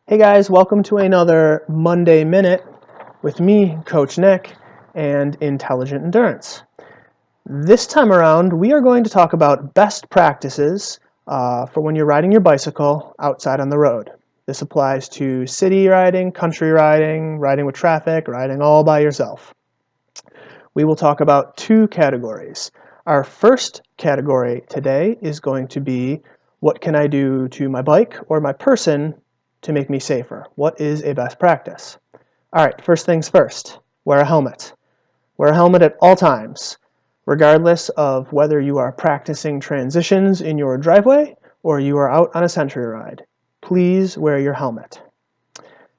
Hey guys, welcome to another Monday Minute with me, Coach Nick, and Intelligent Endurance. This time around, we are going to talk about best practices for when you're riding your bicycle outside on the road. This applies to city riding, country riding, riding with traffic, riding all by yourself. We will talk about two categories. Our first category today is going to be what can I do to my bike or my person to make me safer? What is a best practice? All right, first things first, wear a helmet. Wear a helmet at all times, regardless of whether you are practicing transitions in your driveway or you are out on a century ride. Please wear your helmet.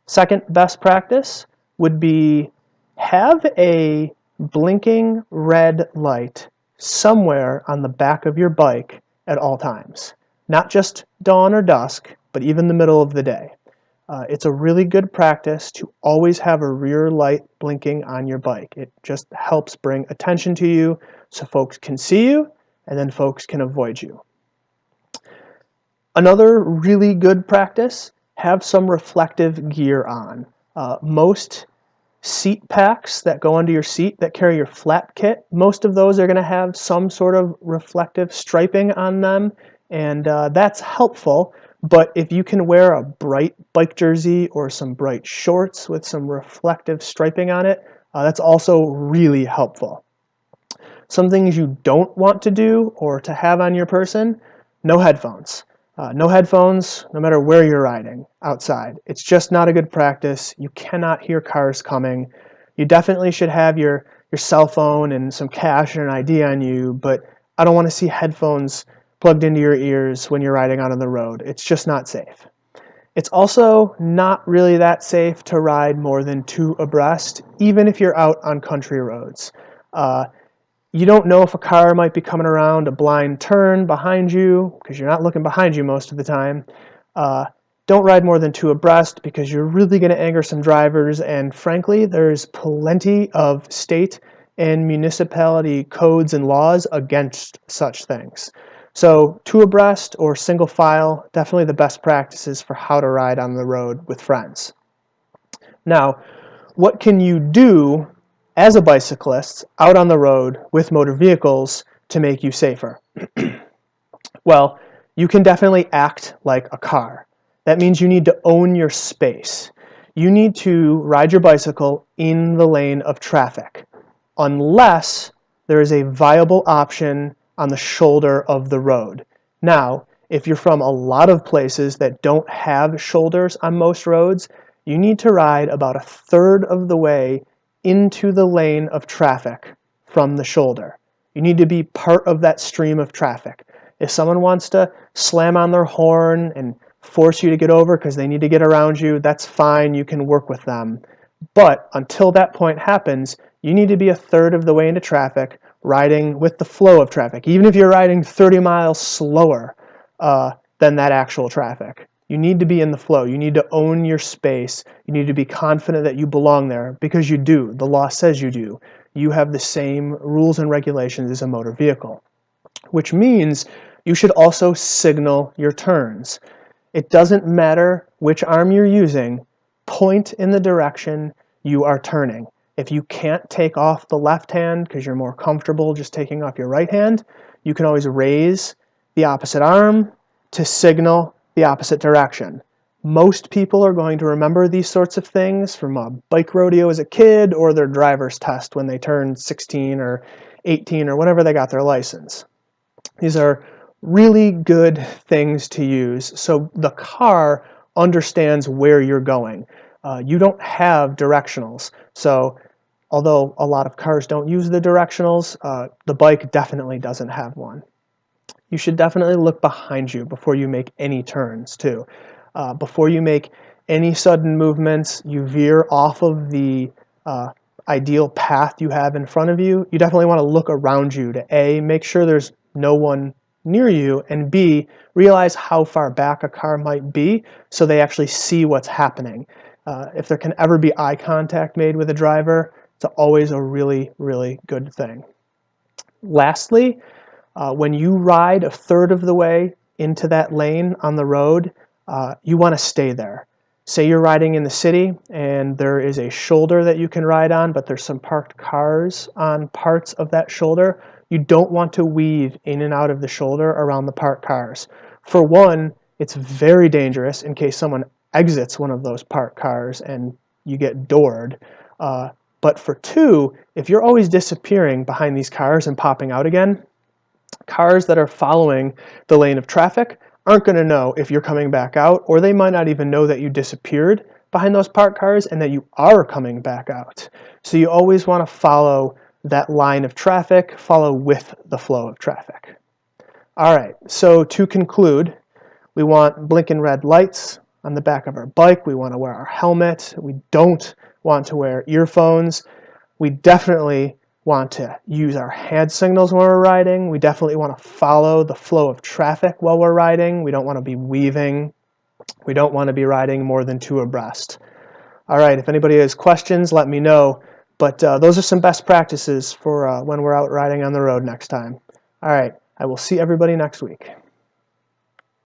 Second best practice would be have a blinking red light somewhere on the back of your bike at all times. Not just dawn or dusk, but even the middle of the day. It's a really good practice to always have a rear light blinking on your bike. It just helps bring attention to you so folks can see you and then folks can avoid you. Another really good practice, have some reflective gear on. Most seat packs that go under your seat that carry your flap kit, most of those are going to have some sort of reflective striping on them, and that's helpful. But if you can wear a bright bike jersey or some bright shorts with some reflective striping on it, that's also really helpful. Some things you don't want to do or to have on your person, no headphones. No headphones, no matter where you're riding outside. It's just not a good practice. You cannot hear cars coming. You definitely should have your cell phone and some cash and an ID on you, but I don't want to see headphones plugged into your ears when you're riding out on the road. It's just not safe. It's also not really that safe to ride more than 2 abreast, even if you're out on country roads. You don't know if a car might be coming around a blind turn behind you because you're not looking behind you most of the time. Don't ride more than 2 abreast because you're really going to anger some drivers, and frankly, there's plenty of state and municipality codes and laws against such things. So 2 abreast or single file, definitely the best practices for how to ride on the road with friends. Now, what can you do as a bicyclist out on the road with motor vehicles to make you safer? Well, you can definitely act like a car. That means you need to own your space. You need to ride your bicycle in the lane of traffic, unless there is a viable option on the shoulder of the road. Now, if you're from a lot of places that don't have shoulders on most roads, you need to ride about 1/3 of the way into the lane of traffic from the shoulder. You need to be part of that stream of traffic. If someone wants to slam on their horn and force you to get over because they need to get around you, that's fine, you can work with them. But until that point happens, you need to be 1/3 of the way into traffic, riding with the flow of traffic, even if you're riding 30 miles slower than that actual traffic. You need to be in the flow. You need to own your space. You need to be confident that you belong there because you do. The law says you do. You have the same rules and regulations as a motor vehicle, which means you should also signal your turns. It doesn't matter which arm you're using, point in the direction you are turning. If you can't take off the left hand because you're more comfortable just taking off your right hand, you can always raise the opposite arm to signal the opposite direction. Most people are going to remember these sorts of things from a bike rodeo as a kid or their driver's test when they turn 16 or 18 or whenever they got their license. These are really good things to use so the car understands where you're going. You don't have directionals, so although a lot of cars don't use the directionals, the bike definitely doesn't have one. You should definitely look behind you before you make any turns too. Before you make any sudden movements, you veer off of the ideal path you have in front of you, you definitely want to look around you to A, make sure there's no one near you, and B, realize how far back a car might be so they actually see what's happening. If there can ever be eye contact made with a driver, it's always a really, really good thing. Lastly, when you ride 1/3 of the way into that lane on the road, you want to stay there. Say you're riding in the city and there is a shoulder that you can ride on, but there's some parked cars on parts of that shoulder. You don't want to weave in and out of the shoulder around the parked cars. For one, it's very dangerous in case someone exits one of those parked cars and you get doored. But for two, if you're always disappearing behind these cars and popping out again, cars that are following the lane of traffic aren't going to know if you're coming back out, or they might not even know that you disappeared behind those parked cars and that you are coming back out. So you always want to follow that line of traffic, follow with the flow of traffic. All right, so to conclude, we want blinking red lights on the back of our bike. We want to wear our helmet. We don't want to wear earphones. We definitely want to use our hand signals when we're riding. We definitely want to follow the flow of traffic while we're riding. We don't want to be weaving. We don't want to be riding more than 2 abreast. All right, if anybody has questions, let me know. But those are some best practices for when we're out riding on the road next time. All right, I will see everybody next week.